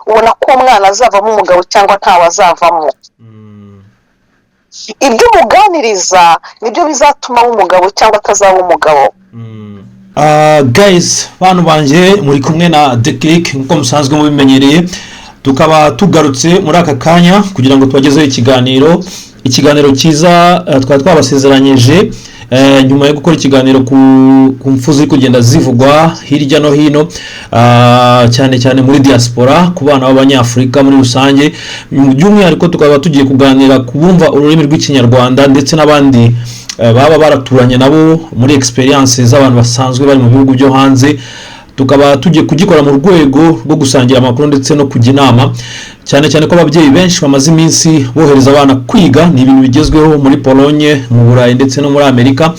ubona ko umwana azavamo umugabo cyangwa ntawe azavamo. Ibyo umuganiriza nibyo bizatuma aba umugabo cyangwa atazaba umugabo. Guys, bantu banje muri kumwe na The Click nkuko musanzwe mubimenyereye, tukaba tugarutse muri aka kanya kugira ngo tubagezeho ikiganiro cyiza twari twabasezeranyije nyuma yo gukora ikiganiro ku mfu ziri kugenda zivugwa hirya no hino, cyane cyane muri diaspora ku bana b'abanyafurika muri rusange. By'umwihariko tukaba tugiye kuganira ku bumva ururimi rw'ikinyarwanda ndetse n'abandi baba baraturanye nabo muri experience z'abantu basanzwe bari mu bihugu byo hanze. Tukaba tugiye kugikora mu rwego rwo gusangira amakuru ndetse no kujya inama, cyane cyane ko ababyeyi benshi bamaze iminsi bohereza abana kwiga. Ni ibintu bigezweho muri Pologne, mu Burayi ndetse no muri Amerika,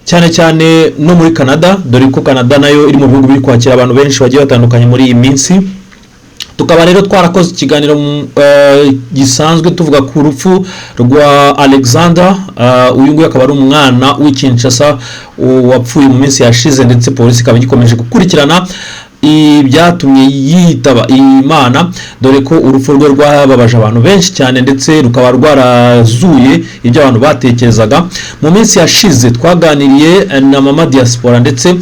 cyane cyane no muri Canada, dore ko Canada nayo iri mu bihugu biri kwakira abantu benshi bagiye batandukanye muri iyi minsi. Tukaba rero twarakoze ikiganiro gisanzwe tuvuga ku rupfu rwa Alexander. Uyu nguyu akaba ari umwana w'Kinshasa wapfuye mu minsi yashize, ndetse polisi ikaba igikomeje gukurikirana ibyatumye yitaba Imana, dore ko urupfu rwe rwababaje abantu benshi cyane ndetse rukaba rwarazuye ibyo abantu batekerezaga. Mu minsi yashize twaganiriye na mama diaspora ndetse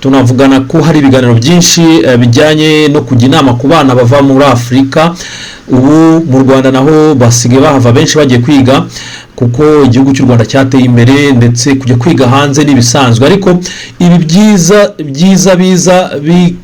tunavugana ko hari ibiganiro byinshi bijyanye no kujya inama ku bana bava muri Afurika. Ubu mu Rwanda naho basigaye bahava benshi bagiye kwiga, kuko igihugu cy'u Rwanda cyateye imbere, ndetse kujya kwiga hanze n'ibisanzwe. Ariko ibi byiza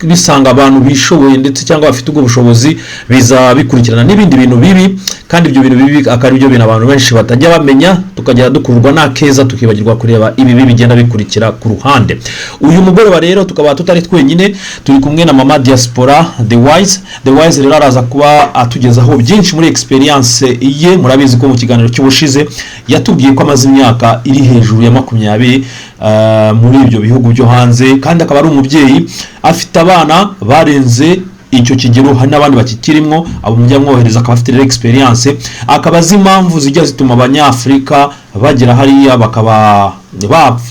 bisanga abantu bishoboye ndetse cyangwa bafite ubwo bushobozi biza bikurikirana n'ibindi bintu bibi, kandi ibyo bintu bibi akari byo bintu abantu benshi batajya bamenya, tukajya dukururwa n'akeza tukibagirwa kureba ibibi bigenda bikurikira ku ruhande. Uyu mugoroba rero tukaba tutari twenyine, turi kumwe na mama diaspora The Wise rero araza kuba atugezaho byinshi muri experience ye. Murabizi ko mu kiganiro cy'ubushize yatubwiye ko amaze imyaka iri hejuru ya 20 muri ibyo bihugu byo hanze, kandi akaba ari umubyeyi afite abana barenze icyo kigero, hari n'abandi bakikirimo. Abo mujya mwohereza akaba afite experience, akaba azi impamvu zijya zituma abanyafurika bagera hariya bakaba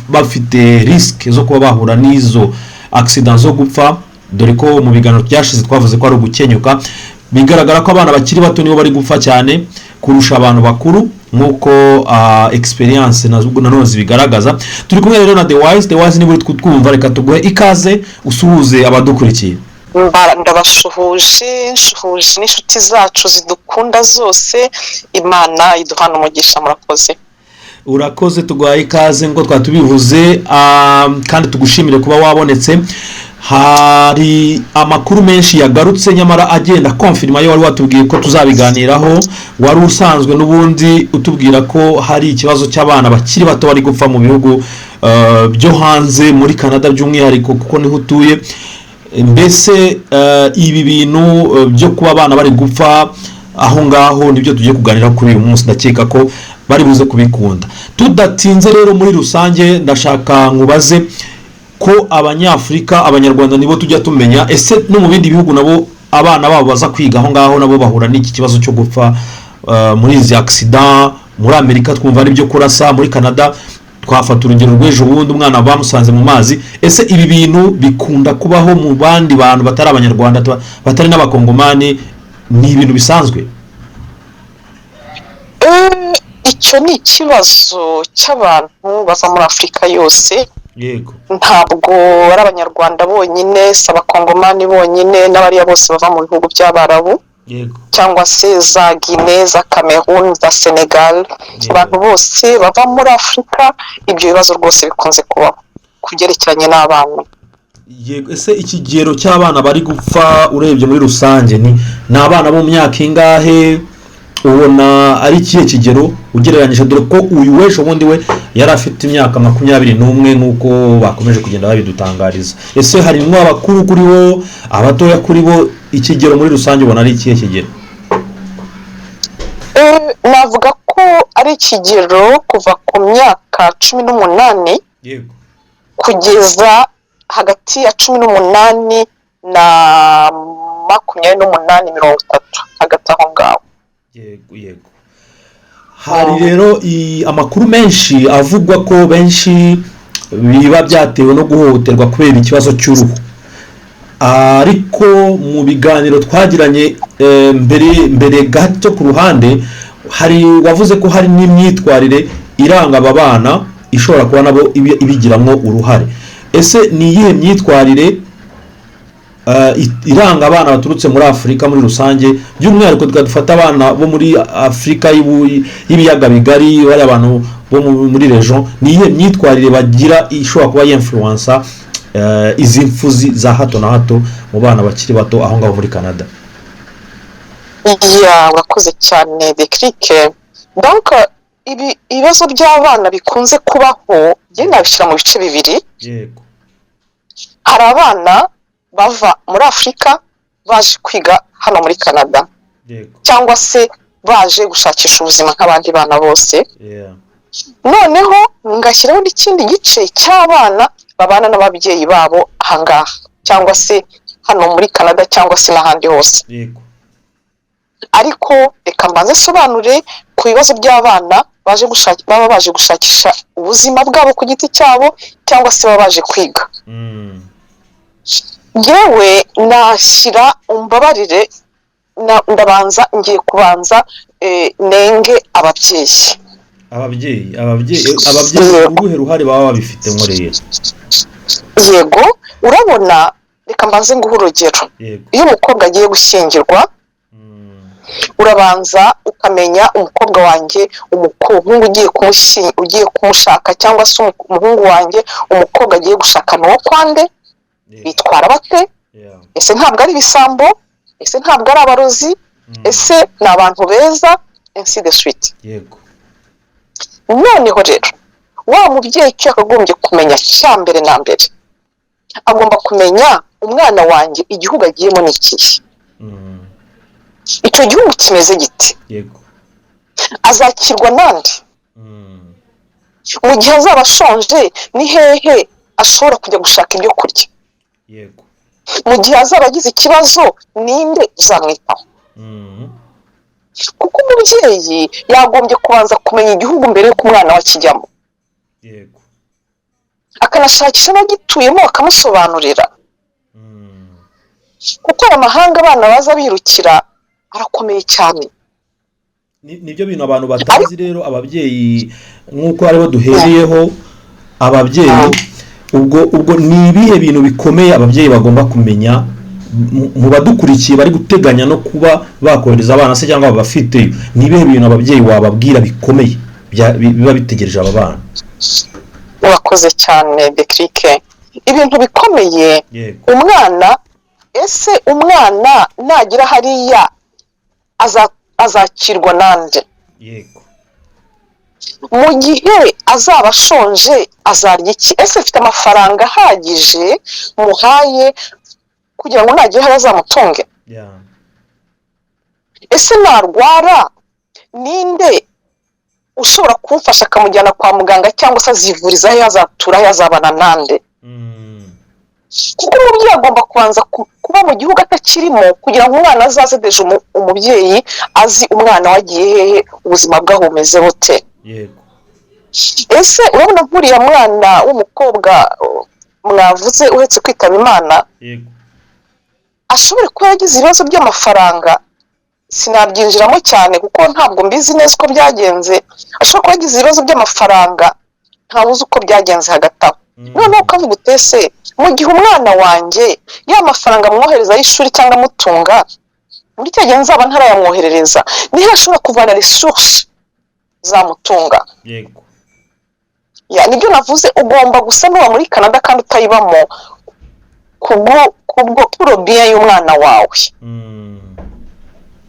bafite risk zo kuba bahura n'izo accident zo gupfa, dore ko mu biganiro byashize twavuze ko ari ugukenyuka. Bigaragara ko abana bakiri bato nibo bari gupfa cyane kurusha abantu bakuru, nkuko experience nanone zibigaragaza. Turi kumwe rero na The Wise niba uri kutwumva, reka tuguhe ikaze usuhuze abadukurikiye. Ndabasuhuje n'inshuti zacu zidukunda zose. Imana iduhana umugisha. Murakoze. Urakoze, tuguhaye ikaze ngo twatubivuze, kandi tugushimire kuba wabonetse. Hari amakuru menshi yagarutse nyamara agenda confirma yo wari watubwiye ko tuzabiganiraho. Wari usanzwe n'ubundi utubwira ko hari ikibazo cy'abana bakiri bato bari gupfa mu bihugu byo hanze, muri Canada by'umwihariko kuko niho utuye. Mbese ibi bintu byo kuba abana bari gupfa aho ngaho nibyo tugiye kuganira kuri uyu munsi. Ndakeka ko bari buze kubikunda. Tudatinze rero muri rusange, ndashaka nkubaze ko Abanyafurika, Abanyarwanda nibo tujya tumenya, ese no mu bindi bihugu nabo abana babo baza kwiga aho ngaho nabo bahura n'iki kibazo cyo gupfa muri izi accident? Muri Amerika twumva ari byo kurasa, muri Canada twafata urugero rw'ejo bundi umwana bamusanze mu mazi. Ese ibi bintu bikunda kubaho mu bandi bantu batari Abanyarwanda, batari n'Abakongomani? Ni ibintu bisanzwe? Icyo ni ikibazo cy'abantu bava muri Afurika yose. Yego. Ntabwo ari Abanyarwanda bonyine, si Abakongomani bonyine, n'abariya bose bava mu bihugu by'Abarabu. Yego. Cyangwa se za Guinea, za Cameroon, za Senegal. Abantu bose bava muri Afurika, ibyo bibazo rwose bikunze kubaho kubyerekeranye n'abana. Yego. Ese ikigero cy'abana bari gupfa urebye muri rusange ni abana bo mu myaka ingahe? Ubona ari ikihe kigero ugereranyije, dore ko uyu wesho wundi we yari afite imyaka 21 nk'uko bakomeje kugenda babidutangariza? Ese hari mwe abakuru kuri bo, abatoya kuri bo? Ikigero muri rusange ubona ari ikihe kigero? Navuga ko ari ikigero kuva ku myaka 18 yego kugeza hagati ya 18 na 28-30, hagati aho ngaho. Yego. Hari rero amakuru menshi avugwa ko benshi biba byatewe no guhohoterwa kubera ikibazo cy'uruhu. ariko mu biganiro twagiranye mbere gato ku ruhande hari wavuze ko hari n'imyitwarire iranga aba bana ishobora kuba nabo ibigiramo uruhare. Ese ni iyihe myitwarire iranga abana baturutse muri Afurika muri rusange, by'umwihariko dufata abana bo muri Afurika y'ibiyaga bigari, bari abantu bo muri region, ni iyihe myitwarire bagira ishobora kuba y'influencer izi mfuzi za hato na hato mu bana bakiri bato aho ngaho muri Canada? Wakoze cyane Decrique. Donc ibibazo by'abana bikunze kubaho genda bishyira mu bice bibiri. Yego. Hari abana bava muri Afurika baje kwiga hano muri Canada. Yego. Cyangwa se baje gushakisha ubuzima nk'abandi bana bose. Yeah. Noneho ngashyiraho n'ikindi gice cy'abana babana n'ababyeyi babo ahangaha cyangwa se hano muri Canada cyangwa se n'ahandi hose. Yego. Ariko reka mbanze sobanure ku bibazo by'abana baba baje gushakisha ubuzima bwabo ku giti cyabo cyangwa se baba baje kwiga. Yewe nashyira umbabarire ndabanza ngiye kubanza nenge ababyeyi uruhe ruhare baba babifite nkoreye? Yego, urabona reka mbanze nguhe urugero. Iyo umukobwa agiye gushyingirwa urabanza ukamenya umukobwa wanjye umuhungu ugiye kumushaka cyangwa se umuhungu wanjye umukobwa agiye gushaka n'uwo kwande, bitwara bate, ese ntabwo ari ibisambo, ese ntabwo ari abarozi, ese ni abantu beza, ainsi de suite. Yego. Noneho rero wa mubyeyi icyo akagombye kumenya cya mbere na mbere, agomba kumenya umwana wanjye igihugu agiyemo ni ikihe, icyo gihugu kimeze giti, yego, azakirwa nande, mu gihe azaba ashonje ni hehe ashobora kujya gushaka ibyo kurya, yego, mu gihe azaba agize ikibazo ninde uzamwitaho. Kuko umubyeyi yagombye kubanza kumenya igihugu mbere y'uko umwana we akijyamo, yego, akanashakisha n'agituyemo akamusobanurira, kuko aya mahanga abana baza birukira arakomeye cyane. Nibyo bintu abantu batazi rero. Ababyeyi nk'uko aribo duheriyeho, ababyeyi ubwo ni ibihe bintu bikomeye ababyeyi bagomba kumenya mu badukurikiye bari guteganya no kuba bakohereza abana se cyangwa bafite, ni ibihe bintu ababyeyi wababwira bikomeye biba bitegereje aba bana? Urakoze cyane Decrique. Ibintu bikomeye, umwana, ese umwana nagira hariya azakirwa nande? Yego. Mu gihe azaba ashonje azarya iki? Ese afite amafaranga ahagije muhaye kugira ngo nagira hari azamutunge? Ese narwara ninde ushobora kumufasha akamujyana kwa muganga cyangwa se azivuriza aho azatura aho azabana nande? Kuko umubyeyi agomba kubanza kuba mu gihugu atakirimo kugira ngo umwana azaze deje umubyeyi azi umwana wagiye hehe, ubuzima bwaho bumeze bute. Yego. Ese urabona nkuriya mwana w'umukobwa mwavuze uhetse kwitaba Imana, yego, ashobora kuba yagize ibibazo by'amafaranga, sinabyinjiramo cyane kuko ntabwo mbizi neza uko byagenze. Ashobora kuba yagize ibibazo by'amafaranga ntabuze uko byagenze hagati aho. Noneho ukavuga utese mu gihe umwana wanjye ya mafaranga mwohereza y'ishuri cyangwa amutunga muri cya gihe nzaba ntarayamwoherereza, niho ashobora kuvana resource zamutunga. Yego. Nibyo navuze, ugomba gusa n'uwa muri Canada kandi utayibamo kubwo bien y'umwana wawe.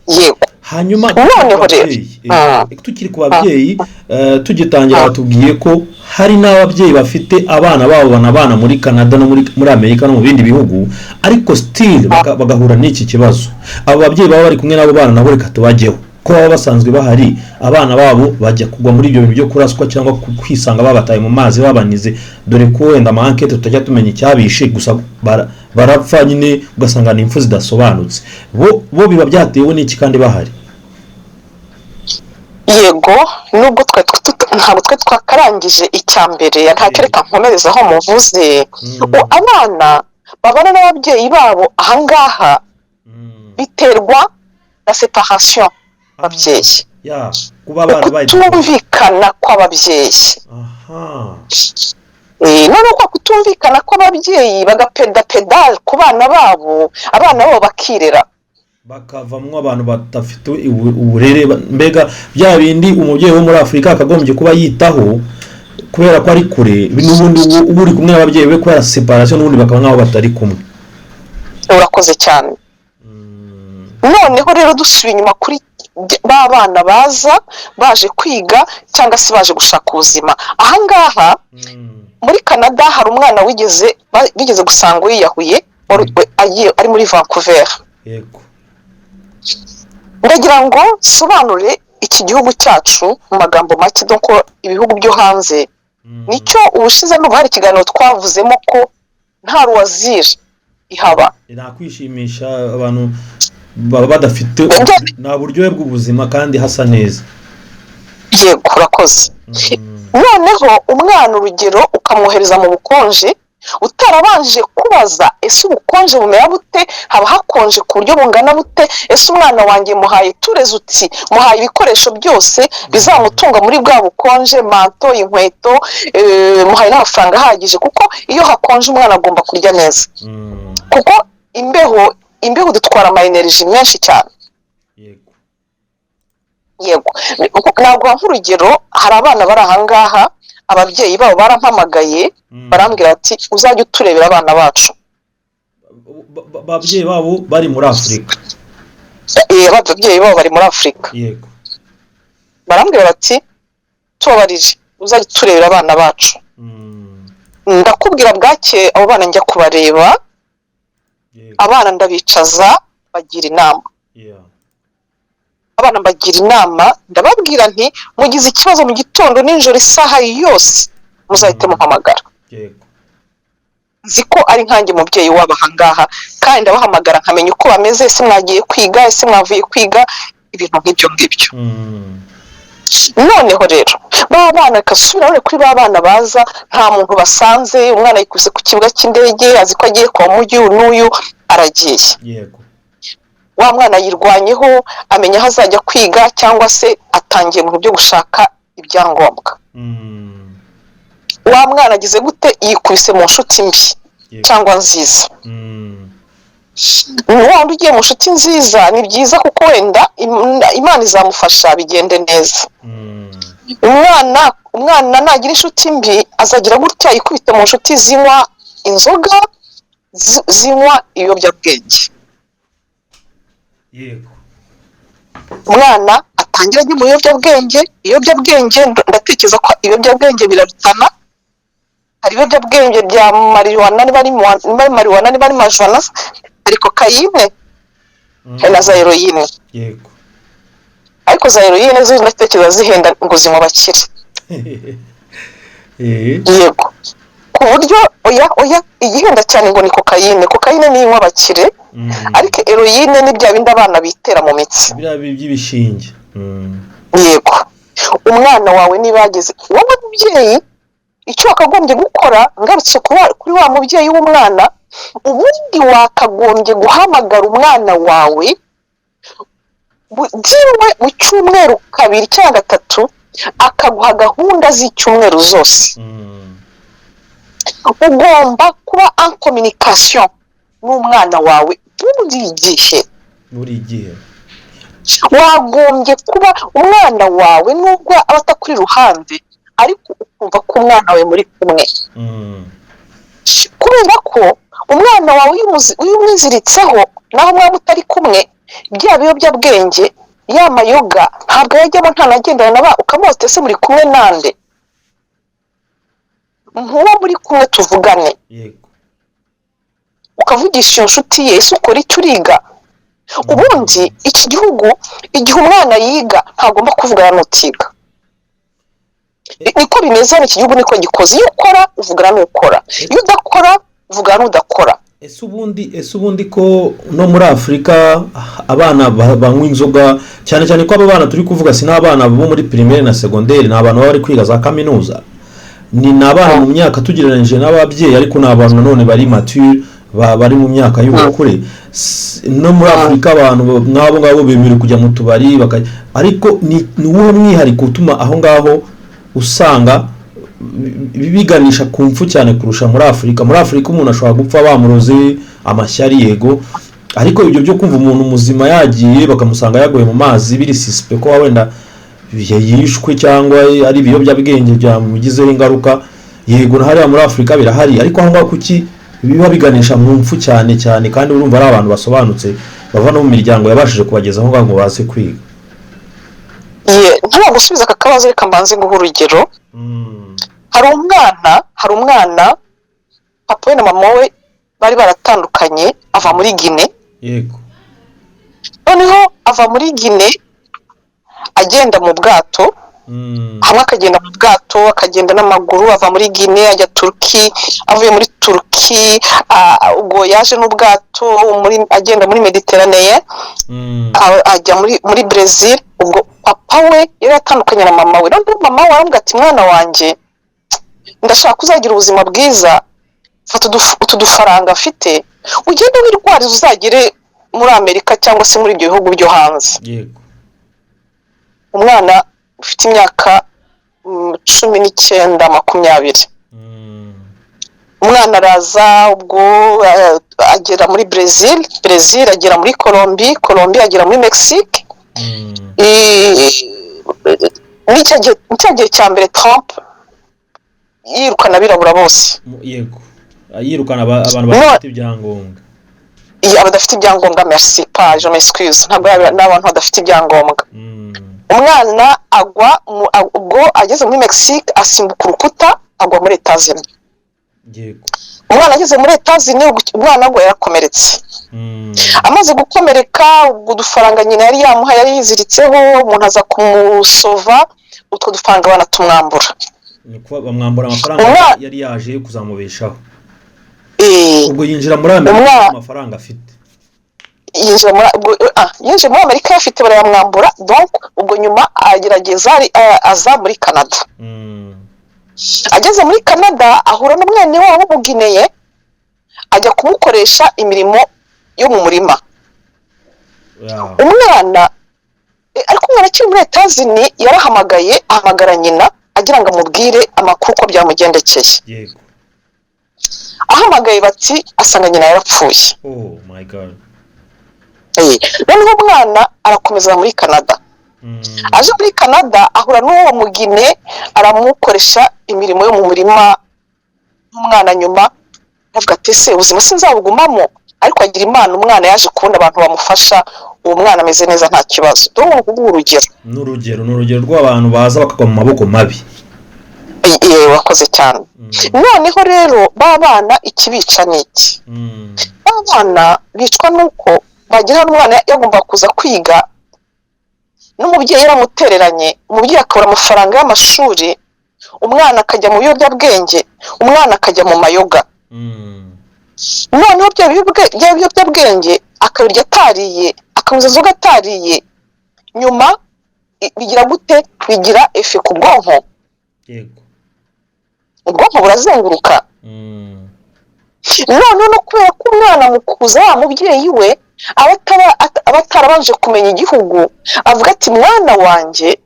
Yego. Hanyuma noneho rero tukiri ku babyeyi, tugitangira batubwiye ko hari n'ababyeyi bafite abana babo banabana muri Canada no muri Amerika no mu bindi bihugu, ariko still bagahura n'iki kibazo. Abo babyeyi baba bari kumwe n'abo bana nabo reka tubajyeho ko baba basanzwe bahari, abana babo bajya kugwa muri ibyo bintu byo kuraswa cyangwa kwisanga babataye mu mazi babanize, dore ko wenda ama enquête tutajya tumenya icyabishe, gusa barapfa nyine ugasanga ni impfu zidasobanutse. Bo biba byatewe n'iki kandi bahari? Yego, nubwo ntabwo twe twakarangije icya mbere, ntakereka nkomereza aho muvuze. Abana babana n'ababyeyi babo ahangaha biterwa na separation ababyeyi kuba abana bari kutumvikana kw'ababyeyi. None uko kutumvikana kw'ababyeyi bagapedal ku bana babo, abana babo bakirera bakavamwo abantu badafite uburere, mbega bya bindi umubyeyi wo muri Afurika akagombye kuba yitaho kubera ko ari kure, n'ubundi uri kumwe n'ababyeyi be kubera separation, n'ubundi bakaba nk'aho batari kumwe. Urakoze cyane. Noneho rero dusubiye inyuma kuri ba bana baje kwiga cyangwa se baje gushaka ubuzima ahangaha muri Canada, hari umwana bigeze gusanga yiyahuye ari muri Vancouver. Yego. Ndagira ngo sobanure iki gihugu cyacu mu magambo make, doko ibihugu byo hanze nicyo ubushize n'ubuhari ikiganiro twavuzemo ko nta ruwazira ihaba. Nakwishimisha abantu baba badafite nta buryohe bw'ubuzima kandi hasa neza. Yego, urakoze. Noneho umwana urugero ukamwohereza mu bukonje utarabanje kubaza ese ubukonje bumera bute, haba hakonje ku buryo bungana bute, ese umwana wanjye muhaye tureze uti muhaye ibikoresho byose bizamutunga muri bwa bukonje, manto, inkweto, muhaye n'amafaranga ahagije, kuko iyo hakonje umwana agomba kurya neza, kuko imbeho dutwara ama energy menshi cyane. Yego, ntabwo nk'urugero hari abana bari ahangaha ababyeyi babo barampamagaye barambwira ati uzajya uturebera abana bacu. Ababyeyi babo bari muri Afurika. Ababyeyi babo bari muri Afurika. Yego. Barambwira bati tubabarije uzajya uturebera abana bacu. Ndakubwira bwake abo bana njya kubareba, abana ndabicaza bagira inama. Abana mbagira inama, ndababwira nti mugize ikibazo mu gitondo n'ijoro isaha yose muzahite muhamagara. Yego. Nzi ko ari nkanjye mubyeyi w'abahangaha, kandi ndabahamagara nkamenya uko bameze, ese mwagiye kwiga, ese mwavuye kwiga, ibintu nk'ibyo ngibyo. Noneho rero ba bana kasubira kuri ba bana baza nta muntu basanze, umwana yikuse ku kibuga cy'indege azi ko agiye kwa mujyi n'uyu aragiye. Yego. Wa mwana yirwanyeho amenya aho azajya kwiga, cyangwa se atangiye mu byo gushaka ibyangombwa. Wa mwana agize gute, yikubise mu nshuti mbi cyangwa nziza. Wandi ugiye mu nshuti nziza ni byiza, kuko wenda Imana izamufasha bigende neza. Umwana nagira inshuti mbi azagira gutya yikubite mu nshuti zinywa inzoga, zinywa ibiyobyabwenge. Yego. Umwana atangira ajya mu ibiyobyabwenge, ndatekereza ko ibiyobyabwenge birarutana. Hari ibiyobyabwenge bya marijuana, niba ari marijuana, niba ari majwana, ariko kayine na za heroine. Yego. Ariko za heroine zo ndatekereza zihenda ngo zinywa bakire. Yego. Ku buryo oya igihenda cyane ngo ni kokayine ni inywa bakire. Ariko heroine ni bya bindi abana bitera mu mitsi, biriya by'ibishinge. Yego. Umwana wawe niba yageze, wowe mubyeyi icyo wakagombye gukora, ngarutse kuri wa mubyeyi w'umwana, ubundi wakagombye guhamagara umwana wawe byiwe mu cyumweru 2 cyangwa 3, akaguha gahunda z'icyumweru zose. Ugomba kuba en communication n'umwana wawe buri gihe. Wagombye kuba umwana wawe nubwo aba atakuri ruhande, ariko ukumva ko umwana wawe muri kumwe. Kubera ko umwana wawe uyu mwiziritseho naho mwaba utari kumwe, bya biyobyabwenge, ya mayoga ntabwo yajyamo, ntanagendana na ukamwote se muri kumwe nande, nkuba muri kumwe tuvugane. Yego. Ukavugisha iyo nshuti ye, ese ukora icyo uriga. Ubundi iki gihugu igihe umwana yiga ntagomba kuvugana n'utiga. Niko bimeze n'iki gihugu, niko gikoze. Iyo ukora uvugana n'ukora, iyo udakora uvugana n'udakora. Ese ubundi ko no muri Afurika abana banywa inzoga cyane ko aba bana turi kuvuga si n'abana bo muri primaire na secondaire, ni abantu bari kwiga za kaminuza, ni n'abana mu myaka tugereranyije n'ababyeyi, ariko n'abantu none bari mature, bari mu myaka y'ubukure. No muri Afurika abantu nk'abo ngabo bemerewe kujya mu tubari ariko ni uwo mwihariko utuma aho ngaho usanga biganisha ku mfu cyane kurusha muri Afurika. Muri Afurika umuntu ashobora gupfa bamuroze amashyari yego, ariko ibyo byo kumva umuntu muzima yagiye bakamusanga yagoye mu mazi biri suspect ko wenda yishwe cyangwa ari ibiyobyabwenge byamugizeho ingaruka, yego hariya muri Afurika birahari, ariko aho ngaho kuki biba biganisha mu mfu cyane cyane, kandi urumva ari abantu basobanutse bava no mu miryango yabashije kubageza aho ngaho baze kwiga. Nta gusubiza aka kabazo reka mbanze nguha urugero. Hari umwana papa we na mama we bari baratandukanye ava muri Guinea. Yego. Noneho ava muri Guinea agenda mu bwato, hamwe akagenda mu bwato akagenda n'amaguru ava muri Guinea ajya Turki, avuye muri Turki ubwo yaje n'ubwato agenda muri Mediterranee, ajya muri Brazil. Ubwo papa we yari atandukanye na mama we. Noneho mama we aramubwira ati mwana wanjye ndashaka kuzagira ubuzima bwiza, fata utu dufaranga afite ugende wirwariza uzagere muri Amerika cyangwa se muri ibyo bihugu byo hanze. Yego. Umwana ufite imyaka 19 20. Umwana araza ubwo agera muri Brazil agera muri Colombia agera muri Mexique. Nicyo gihe cya mbere Trump yirukana abirabura bose. Yego. Yirukana abantu bafite ibyangombwa. Abadafite ibyangombwa, merci pas, je m'excuse, ntabwo n'abantu badafite ibyangombwa. Umwana agwa ubwo ageze muri Mexique asimbuka urukuta agwa muri Etats-Unis. Yego. Umwana ageze muri Etats-Unis umwana ngo yarakomeretse. Amaze gukomereka ubwo dufaranga nyina yari yamuha yari yiziritseho, umuntu aza kumusova, utwo dufaranga banatumwambura. Niko bamwambura amafaranga yari yaje kuzamubeshaho. Ubwo yinjira muri Amerika amafaranga afite. Yinjira muri Amerika afite barayamwambura, donc ubwo nyuma agerageza aza muri Canada. Ageze muri Canada ahura n'umwana wabo w'Ubugineye ajya kumukoresha imirimo yo mu murima. Umwana ariko umwana akiri muri Etats-Unis ahamagara nyina agira ngo amubwire amakuru ko byamugendekeye. Yego. Ahamagaye bati asanga nyina yarapfuye. Oh my god. Noneho umwana arakomeza muri Canada. Aje muri Canada ahura n'uwo mugine aramukoresha imirimo yo mu murima. Umwana nyuma avuga ati se ubuzima sinzabugumamo, ariko agira Imana umwana yaje kubona abantu bamufasha, uwo mwana ameze neza nta kibazo. Dore urugero. N'urugero rw'abantu baza bakagwa mu maboko mabi. Wakoze cyane. Noneho rero babana ikibica niki? Abana bicwa nuko bagira n'umwana yagomba kuza kwiga, n'umubyeyi yaramutereranye, umubyeyi akabura amafaranga y'amashuri, umwana akajya mu biyobyabwenge, umwana akajya mu mayoga. Noneho bya biyobyabwenge akabirya atariye, akamuza inzoga atariye, nyuma bigira gute? Bigira efe ku bwonko. Yego. Ubwonko burazenguruka. Noneho no kubera ko umwana mu kuza wa mubyeyi we abatarabanje kumenya igihugu, avuga ati mwana wanjye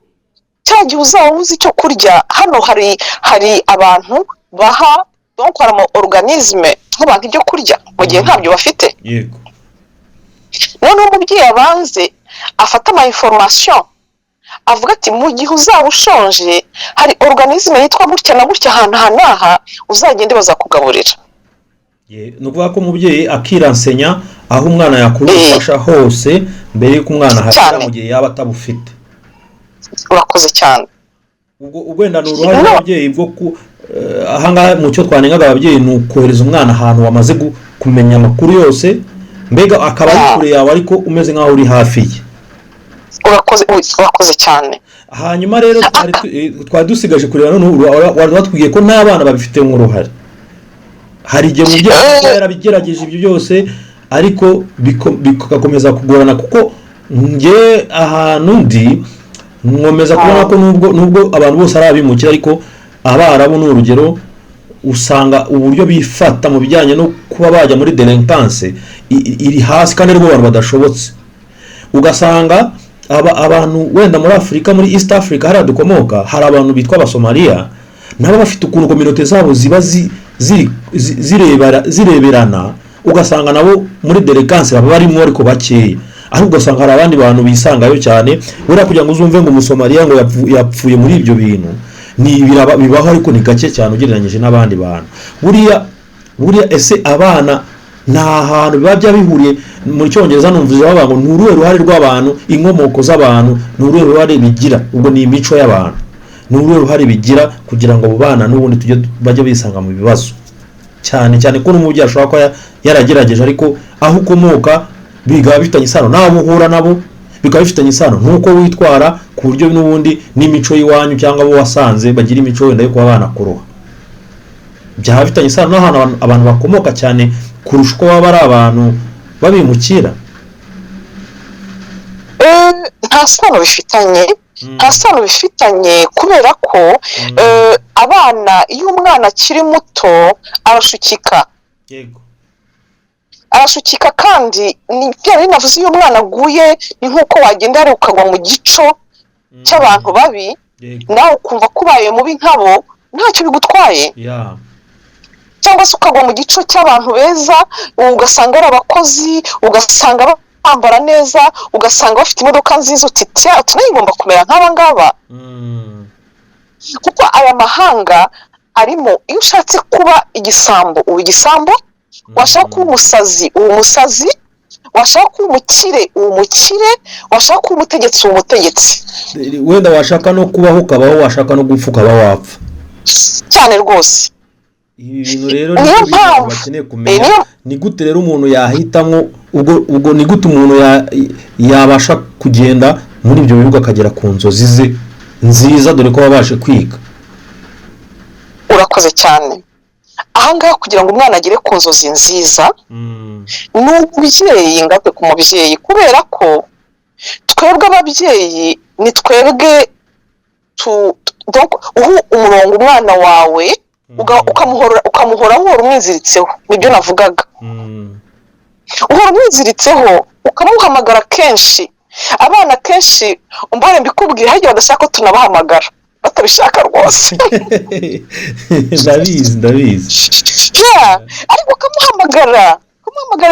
cyagiye uzaba uzi icyo kurya, hano hari abantu baha, donc hari ama organisme nk'abantu ibyo kurya mu gihe ntabyo bafite. Yego. Noneho umubyeyi abanze afata ama information avuga ati mu gihe uzaba ushonje hari organisme yitwa gutya na gutya ahantu hanaha uzagende bazakugaburira. No kuvuga ko umubyeyi akiransenya aho umwana yakura ubufasha hose mbere y'uko umwana ahagera mu gihe yaba atabufite. Urakoze cyane. Ubwo wenda n'uruhare rw'ababyeyi bwo ahangaha mu cyo twanengaga ababyeyi ni ukohereza umwana ahantu wamaze kumenya amakuru yose, mbega akaba ari kure yawe ariko umeze nk'aho uri hafi ye. Urakoze cyane. Hanyuma rero twari dusigaje kureba none wari watubwiye ko n'abana babifitemo uruhare. Hari igihe umubyeyi yarabigerageje ibyo byose ariko bikakomeza kugorana, kuko nge ahantu ndi nkomeza kubona ko nubwo abantu bose ari abimukira, ariko abarabu ni urugero usanga uburyo bifata mu bijyanye no kuba bajya muri delinquance iri hasi kandi rwo abantu badashobotse. Ugasanga abantu wenda muri Afrika, muri East Africa hariya dukomoka, hari abantu bitwa abasomalia nabo bafite ukuntu kominote zabo ziba zireberana, ugasanga nabo muri delinquance baba barimo ariko bakeya, ariko ugasanga hari abandi bantu bisangayo cyane. Buriya kugira ngo uzumve ngo umusomalia ngo yapfuye muri ibyo bintu ni bibaho, ariko ni gake cyane ugereranyije n'abandi bantu. Buriya ese abana nta hantu biba byabihuriye. Muri Cyongereza numvise bavuga ngo nuruhe ruhare rw'abantu, inkomoko z'abantu nuruhe ruhare bigira, ubwo ni imico y'abantu, nuruhe ruhare bigira kugira ngo abo bana n'ubundi tujye bajye bisanga mu bibazo, cyane cyane ko n'umubyeyi ashobora kuba yaragerageje, ariko aho ukomoka bigaba bifitanye isano n'abo uhura nabo, bikaba bifitanye isano nuko witwara, ku buryo n'ubundi n'imico y'iwanyu cyangwa abo wasanze bagira imico wenda yo kuba banakoroha, byaba bifitanye isano n'ahantu abantu bakomoka cyane kurusha uko baba ari abantu babimukira. Nta sano bifitanye kubera ko abana, iyo umwana akiri muto arashukika, kandi byari navuze iyo umwana aguye ni nk'uko wagenda ari ukagwa mu gico cy'abantu babi, nawe ukumva ko ubaye mubi nkabo ntacyo bigutwaye, cyangwa se ukagwa mu gico cy'abantu beza, ugasanga ari abakozi, ugasanga bambara neza, ugasanga bafite imodoka nziza, uti nayo igomba kumera nk'aba ngaba. Kuko aya mahanga arimo, iyo ushatse kuba igisambo uba igisambo, washaka kuba umusazi uba umusazi, washaka kuba umukire uba umukire, washaka kuba umutegetsi uba umutegetsi, wenda washaka no kubaho ukabaho, washaka no gupfa ukaba wapfa cyane rwose. Ibi bintu rero niyo mpamvu bakeneye kumenya ni gute rero umuntu yahitamo, ubwo ni gute umuntu yabasha kugenda muri ibyo bihugu akagera ku nzozi ze nziza, dore ko babashe kwiga. Urakoze cyane. Ahangaha kugira ngo umwana agere ku nzozi nziza ni umubyeyi, ngabe ku mubyeyi, kubera ko twebwe ababyeyi ni twebwe uhu umurongo umwana wawe, ukamuhora uhora umwiziritseho, nibyo navugaga. Uhora umwiziritseho ukamuhamagara kenshi. Abana kenshi umbare mbikubwira hagiye badashaka ko tunabahamagara, batabishaka rwose. ndabizi ariko ukamuhamagara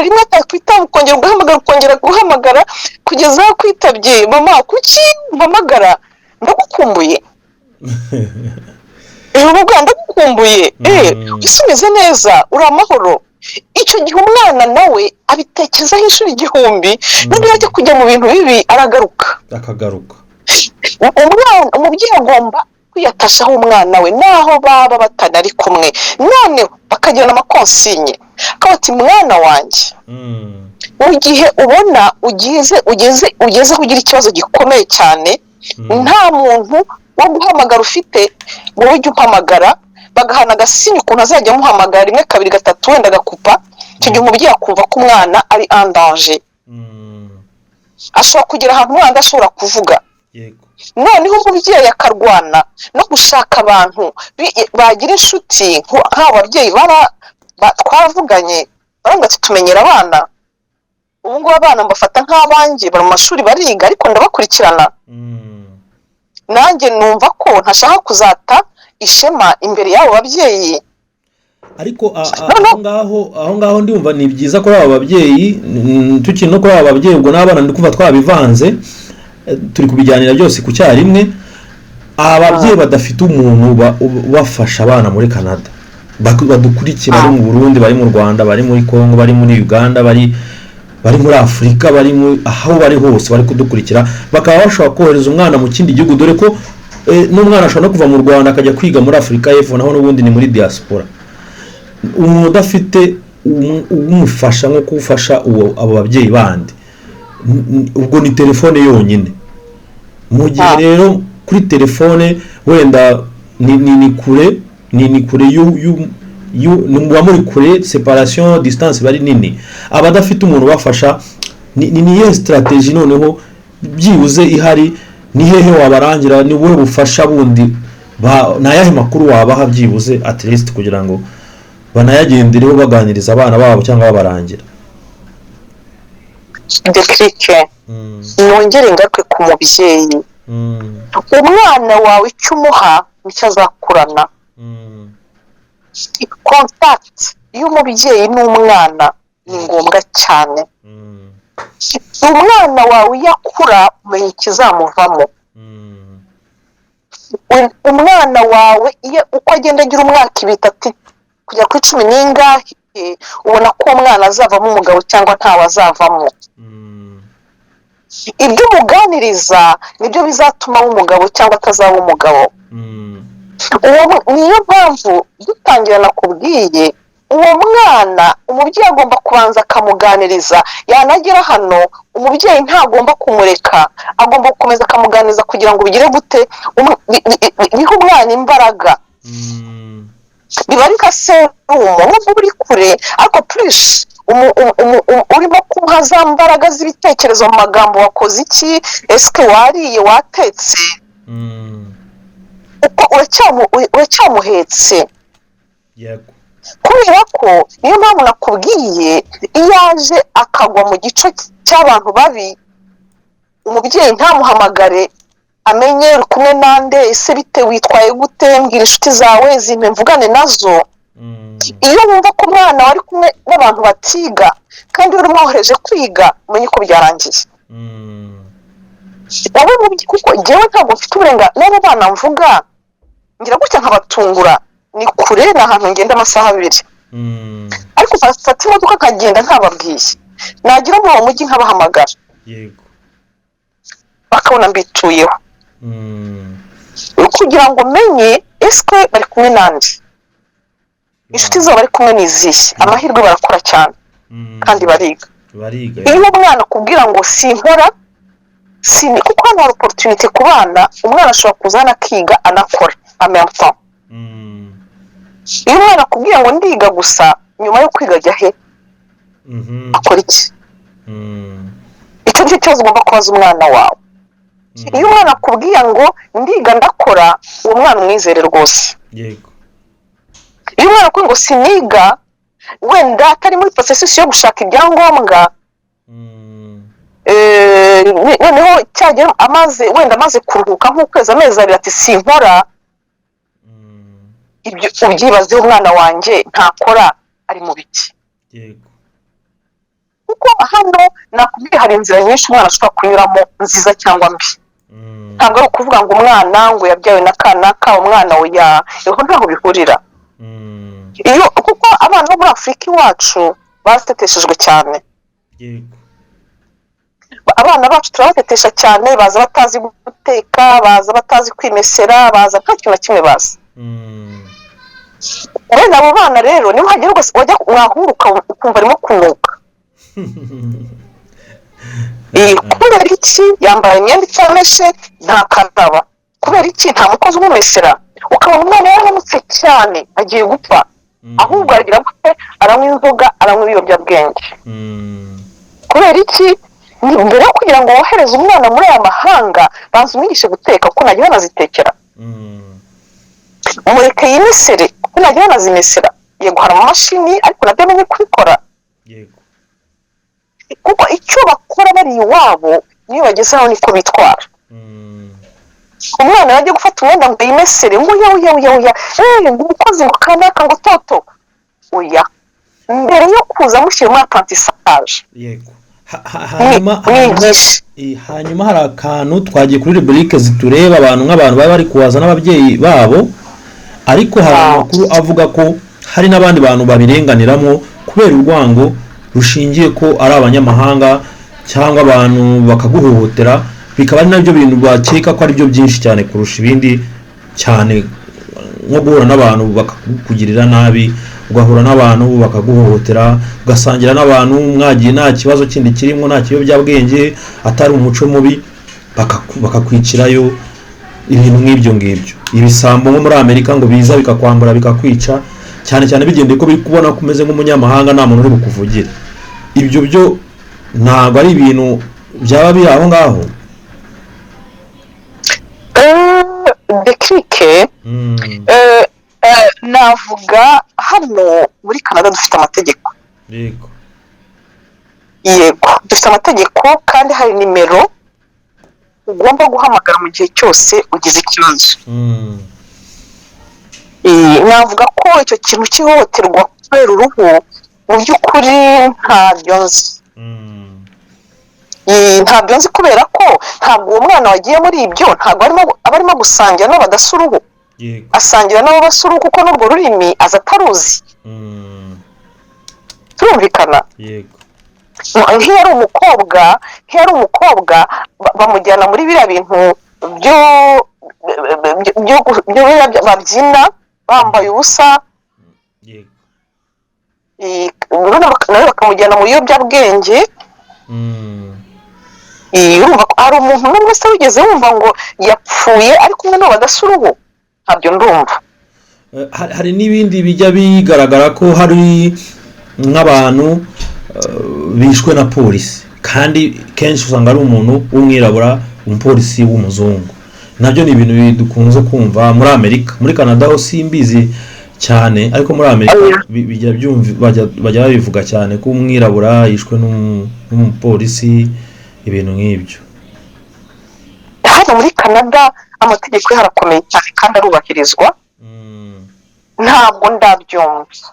rimwe atakwitaba, ukongera guhamagara kugeza aho kwitabye, mama kuki mpamagara, ndagukumbuye. Ndagukumbuye, usumeze neza, uri amahoro. Icyo gihe umwana nawe abitekerezaho inshuro igihumbi, nubwo yajya kujya mu bintu bibi akagaruka. Umubyeyi agomba kwiyatashaho umwana we naho baba batanari kumwe, none bakagirana amakonsinye, akaba ati mwana wanjye, mu gihe ubona ugeze kugira ikibazo gikomeye cyane, nta muntu wo guhamagara ufite, wowe ujya umpamagara, bagahana agasinye ukuntu azajya amuhamagara rimwe kabiri gatatu wenda agakupa. Icyo gihe umubyeyi akumva ko umwana ari en danger, ashobora kugera ahantu umwana adashobora kuvuga. Noneho umubyeyi akarwana no gushaka abantu bagira inshuti nk'abo babyeyi twavuganye, baravuga ati tumenyera abana, ubu ngubu abana mbafata nk'abanjye, bari mu mashuri bariga ariko ndabakurikirana. Nanjye numva ko ntashaka kuzata ishema imbere y'abo babyeyi. Ariko aho ngaho ndumva ni byiza ko aba babyeyi, tukiri no kuri aba babyeyi, ubwo n'abana ndi kuva twabivanze, turi kubijyanira byose ku cyarimwe. Ababyeyi badafite umuntu ubafasha abana muri Canada, badukurikira, bari mu Burundi, bari mu Rwanda, bari muri Congo, bari muri Uganda, bari muri Afurika, aho bari hose bari kudukurikira, bakaba bashobora kohereza umwana mu kindi gihugu, dore ko n'umwana ashobora no kuva mu Rwanda akajya kwiga muri Afurika y'Epfo, naho n'ubundi ni muri diaspora. Umuntu udafite umufasha nko gufasha abo babyeyi bandi, ubwo ni telefone yonyine. Mu gihe rero kuri telefone wenda ni kure, muba muri kure, separation distance bari nini, abadafite umuntu ubafasha, niyo strategy noneho byibuze ihari, ni hehe wabarangira, ni wowe bufasha bundi nayahe makuru wabaha byibuze at least kugira ngo banayagendereho baganiriza abana babo cyangwa babarangira? Decrique nongere ngaruke ku mubyeyi. Umwana wawe icyo umuha nicyo azakurana. Contact y'umubyeyi n'umwana ni ngombwa cyane. Umwana wawe yakura umenya ikizamuvamo. Umwana wawe iyo uko agenda agira umwaka 2 kujya kuri 10 n'ingahe ubona ko umwana azavamo umugabo cyangwa ntawe azavamo. Ibyo umuganiriza nibyo bizatuma umugabo cyangwa atazaba umugabo. Niyo mpamvu dutangira nakubwiye uwo mwana umubyeyi agomba kubanza akamuganiriza. Yanagera hano umubyeyi ntagomba kumureka, agomba gukomeza akamuganiriza kugira ngo bigire gute bihe umwana imbaraga. Biba ari nka serumu nubwo uri kure ariko plus urimo kumuha za mbaraga z'ibitekerezo mu magambo. Wakoze iki? Eske wariye? Watetse? uko uracyamuhetse. Yego. Kubera ko niyo mpamvu nakubwiye iyo aje akagwa mu gico cy'abantu babi, umubyeyi ntamuhamagare amenye uri kumwe nande, ese bite, witwaye gute, mbwira inshuti zawe zimpe mvugane nazo. Iyo wumva ko umwana wari kumwe n'abantu batiga kandi uri mwohereje kwiga, umenye ko byarangiye. Wowe kuko njyewe ntabwo mfite uburenganzira n'abo bana mvuga ngira gutya nkabatungura, ni kure n'ahantu ngenda amasaha 2. Ariko fata imodoka nkagenda ntababwiye, nagira mu mujyi nkabahamagara. Yego. Bakabona mbituyeho. Kugira ngo menye eske bari kumwe nande, inshuti zabo bari kumwe n'izihe, amahirwe barakora cyane kandi bariga. Iyo umwana kubwira ngo sinkora kuko hano hari opportunity ku bana, umwana ashobora kuzana akiga anakora en même temps. Iyo umwana akubwira ngo ndiga gusa, nyuma yo kwiga ajya he? Akora iki? Icyo ngicyo cyose ugomba kubaza umwana wawe. Iyo umwana akubwira ngo ndiga ndakora, uwo mwana umwizere rwose. Yego. Iyo umwana akubwira ngo siniga, wenda atari muri processus yo gushaka ibyangombwa, noneho cyagera wenda amaze kuruhuka nk'ukwezi amezi 2 ati sinkora, ibyo ubyibaze umwana wanjye ntakora ari mu biki. Yego. Kuko hano nakubwiye hari inzira nyinshi umwana ashobora kunyuramo, nziza cyangwa mbi. Ntabwo ari ukuvuga ngo umwana ngo yabyawe na kanaka, umwana oya, eho ntaho bihurira. Iyo kuko abana bo muri Afurika iwacu barateteshejwe cyane. Yego. Abana bacu turabatetesha cyane, baza batazi guteka, baza batazi kwimesera, baza nta kintu na kimwe bazi. Wenda abo bana rero niba hagera rwose wajya mwahuruka ukumva arimo kunuka. Kubera iki? Yambaye imyenda itameshe, nta karaba. Kubera iki? Nta mukozi umumesera. Ukabona umwana yaramutse cyane agiye gupfa, ahubwo aragira gute, aranywa inzoga, aranywa ibiyobyabwenge. Kubera iki? Mbere yo kugira ngo wohereze umwana muri aya mahanga, banza umwigishe guteka kuko nagiye banazitekera. Umureke yimesere kuko nagiye banazimesera. Yego hari amamashini ariko nabyo amenye kubikora. Yego. Kuko icyo bakora bari iwabo niyo bagezeho niko bitwara. Umwana yagiye gufata umwenda ngo yimesere, ngo oya ngo umukozi ngo kanaka ngo toto oya, mbere yo kuza mushyira muri apprentissage. Yego. Hanyuma hari akantu twagiye kuri rubrique zitureba abantu nk'abantu baba bari kuwaza n'ababyeyi babo, ariko hari amakuru avuga ko hari n'abandi bantu babirenganiramo kubera urwango rushingiye ko ari abanyamahanga cyangwa abantu bakaguhohotera, bikaba ari nabyo bintu bakeka ko ari byo byinshi cyane kurusha ibindi, cyane nko guhura n'abantu bakakugirira nabi, ugahura n'abantu bakaguhohotera, ugasangira n'abantu mwagiye nta kibazo kindi kirimo, nta kiyobyabwenge, atari umuco mubi, bakakwicirayo ibintu nk'ibyo ngibyo. Ibisambo nko muri Amerika ngo biza bikakwambura bikakwica, cyane cyane bigendeye ko biri kubona kumeze nk'umunyamahanga nta muntu uri bukuvugire. Ibyo byo ntabwo ari ibintu byaba biri aho ngaho. Decrique navuga hano muri Canada dufite amategeko. Yego dufite amategeko kandi hari nimero ugomba guhamagara mu gihe cyose ugize ikibazo. Navuga ko icyo kintu cy'ihohoterwa kubera uruhu mu by'ukuri ntabyo nzi. Ntabyo nzi kubera ko ntabwo uwo mwana wagiye muri ibyo ntabwo aba arimo gusangira n'abadasa uruhu, asangira n'abo basa uruhu kuko n'urwo rurimi aza ataruzi. Turumvikana. Nk'iyo ari umukobwa bamujyana muri biriya bintu byo babyina bambaye ubusa, nawe bakamujyana mu biyobyabwenge. Hari umuntu n'umwe se wigeze wumva ngo yapfuye ari kumwe n'abadasa uruhu? Ntabyo ndumva. Hari n'ibindi bijya bigaragara ko hari nk'abantu bishwe na polisi kandi kenshi usanga ari umuntu w'umwirabura, umupolisi w'umuzungu. Nabyo ni ibintu dukunze kumva muri Amerika. Muri Canada ho simbizi cyane, ariko muri Amerika bajya babivuga cyane ko umwirabura yishwe n'umupolisi, ibintu nk'ibyo. Hano muri Canada amategeko harakomeye cyane kandi arubahirizwa. Ntabwo ndabyumva.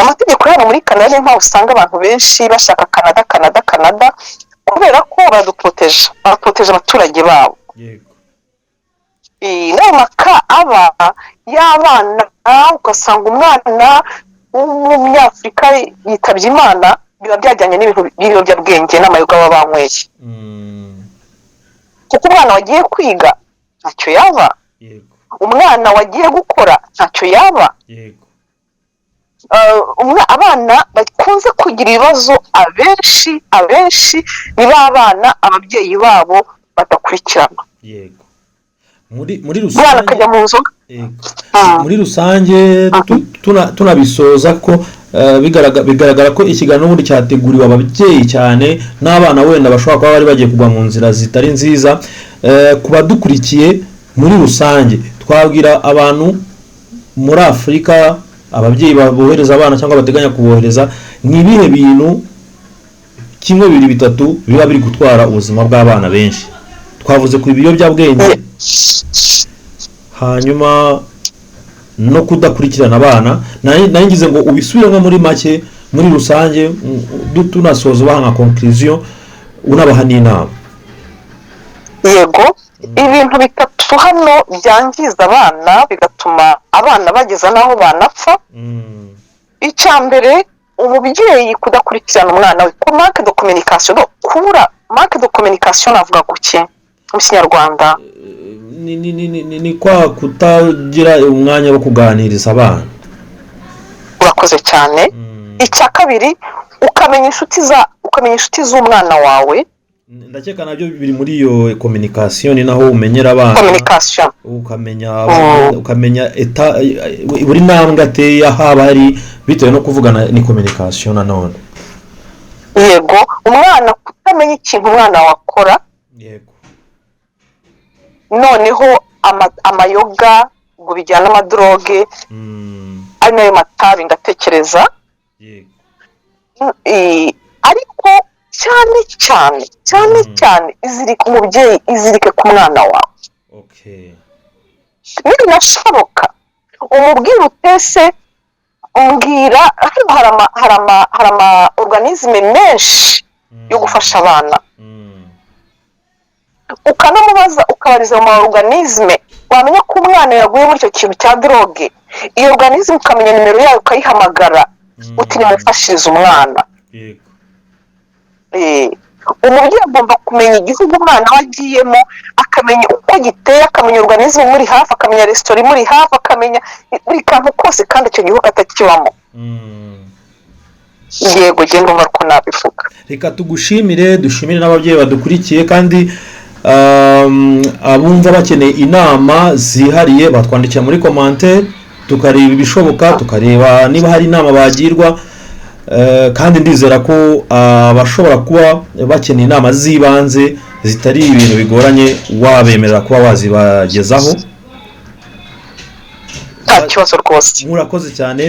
Amategeko hano muri Canada niyo mpamvu usanga abantu benshi bashaka Canada kubera ko baraduproteje abaturage babo. N'amaka aba y'abana ugasanga umwana w'umunyafurika yitabye Imana, biba byajyanye n'ibintu by'ibiyobyabwenge n'amayoga baba banyweye. Kuko umwana wagiye kwiga ntacyo yaba, umwana wagiye gukora ntacyo yaba. Abana bakunze kugira ibibazo abenshi ni babana ababyeyi babo badakurikirana. Muri rusange tunabisoza ko bigaragara ko ikiganiro n'ubundi cyateguriwe ababyeyi cyane n'abana wenda bashobora kuba bari bagiye kugwa mu nzira zitari nziza. Ku badukurikiye muri rusange twabwira abantu muri Afurika, ababyeyi bohereza abana cyangwa bateganya kubohereza, ni ibihe bintu kimwe bibiri bitatu biba biri gutwara ubuzima bw'abana benshi? Twavuze ku ibiyobyabwenge, hanyuma no kudakurikirana abana. Nangize ngo ubisubiremo muri make muri rusange, tunasoza ubaha nka conclusion unabaha n'inama. Yego, ibintu bitatu hano byangiza abana bigatuma abana bageza naho banapfa. Icya mbere, umubyeyi kudakurikirana umwana we, ku manque de communication, kubura manque de communication navuga guki mu Kinyarwanda? Ni kwa kutagira umwanya wo kuganiriza abana. Urakoze cyane. Icya kabiri, ukamenya inshuti z'umwana wawe. Ndakeka nabyo biri muri iyo communication, ni naho umenyera abana. Communication. Ukamenya buri ntambwe ateye haba hari bitewe no kuvugana, ni communication nanone. Yego, umwana kutamenya ikintu umwana wakora. Yego. Noneho amayoga ngo bijyana n'amadroge, ari nayo matabi ndatekereza. Yego. Ariko cyane izirike umubyeyi, izirike ku mwana wawe. Binashoboka umubwira utese umbwira, hari ama organisme menshi yo gufasha abana. Ukanamubaza ukabariza mu organisme, wamenya ko umwana yaguye muri icyo kintu cya droge, iyo organisme ukamenya nimero yayo ukayihamagara, uti nimufashirize umwana. Umubyeyi agomba kumenya igihugu umwana we agiyemo, akamenya uko giteye, akamenya organisme muri hafi, akamenya resitora muri hafi, akamenya buri kantu kose kandi icyo gihugu atakibamo. Yego, genda umva ko nabivuga. Reka dushimire n'ababyeyi badukurikiye, kandi abumva bakeneye inama zihariye batwandikira muri commentaire, tukareba ibishoboka, tukareba niba hari inama bagirwa. Kandi ndizera ko abashobora kuba bakeneye inama z'ibanze zitari ibintu bigoranye wabemerera kuba wazibagezaho. nta kibazo rwose. Murakoze cyane,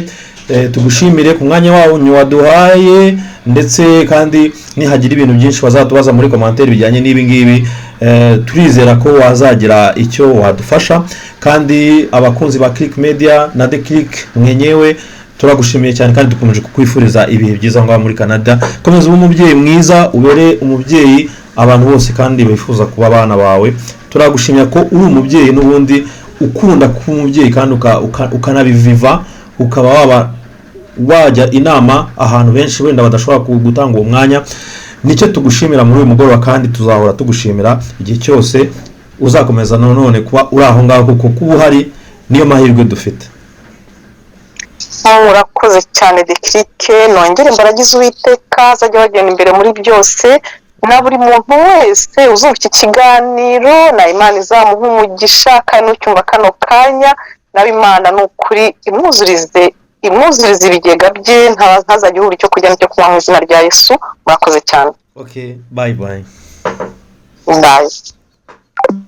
tugushimire ku mwanya wawe waduhaye, ndetse kandi nihagira ibintu byinshi bazatubaza muri commentaire bijyanye n'ibi ngibi, turizera ko wazagira icyo wadufasha. Kandi abakunzi ba Click Media na The Click mwenyewe turagushimiye cyane, kandi dukomeje kukwifuriza ibihe byiza ngaho muri Canada. Komeza ube umubyeyi mwiza, ubere umubyeyi abantu bose kandi bifuza kuba abana bawe. Turagushimira ko uri umubyeyi n'ubundi ukunda kuba umubyeyi kandi ukanabiviva, ukaba wajya inama ahantu benshi wenda badashobora gutanga uwo mwanya. Nicyo tugushimira muri uyu mugoroba, kandi tuzahora tugushimira igihe cyose uzakomeza none kuba uri aho ngaho, kuko kuba uhari niyo mahirwe dufite. Murakoze cyane The Click, nongere mbaragize Uwiteka azajya bagenda imbere muri byose, na buri muntu wese uzumva iki kiganiro na Imana izamuha umugisha, kandi n'ucyumva kano kanya nawe Imana ni ukuri imwuzurize ibigega bye, ntazajya ubura icyo kurya n'icyo kunywa mu izina rya Yesu. Murakoze cyane. Okay, bye bye. Bye.